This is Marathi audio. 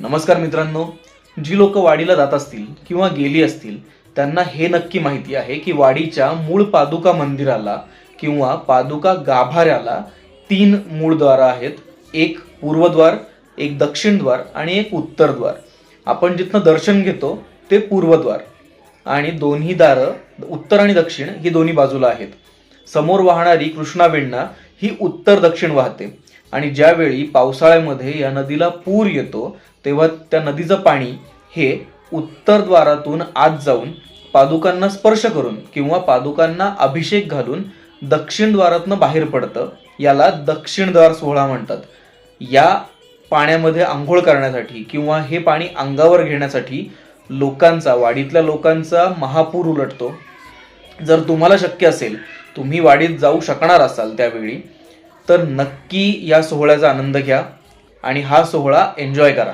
नमस्कार मित्रांनो, जी लोक वाडीला जात असतील किंवा गेली असतील त्यांना हे नक्की माहिती आहे की वाडीच्या मूळ पादुका मंदिराला किंवा पादुका गाभाऱ्याला 3 मूळ द्वार आहेत. एक पूर्वद्वार, एक दक्षिण द्वार आणि एक उत्तर द्वार. आपण जिथनं दर्शन घेतो ते पूर्वद्वार आणि दोन्ही दारं उत्तर आणि दक्षिण ही दोन्ही बाजूला आहेत. समोर वाहणारी कृष्णा वेण्णा ही उत्तर दक्षिण वाहते आणि ज्यावेळी पावसाळ्यामध्ये या नदीला पूर येतो तेव्हा त्या नदीचं पाणी हे उत्तर द्वारातून आत जाऊन पादुकांना स्पर्श करून किंवा पादुकांना अभिषेक घालून दक्षिण द्वारातनं बाहेर पडतं. याला दक्षिण द्वार सोहळा म्हणतात. या पाण्यामध्ये आंघोळ करण्यासाठी किंवा हे पाणी अंगावर घेण्यासाठी वाडीतल्या लोकांचा महापूर उलटतो. जर तुम्हाला शक्य असेल, तुम्ही वाडीत जाऊ शकणार असाल त्यावेळी, तर नक्की या सोहळ्याचा आनंद घ्या आणि हा सोहळा एन्जॉय करा.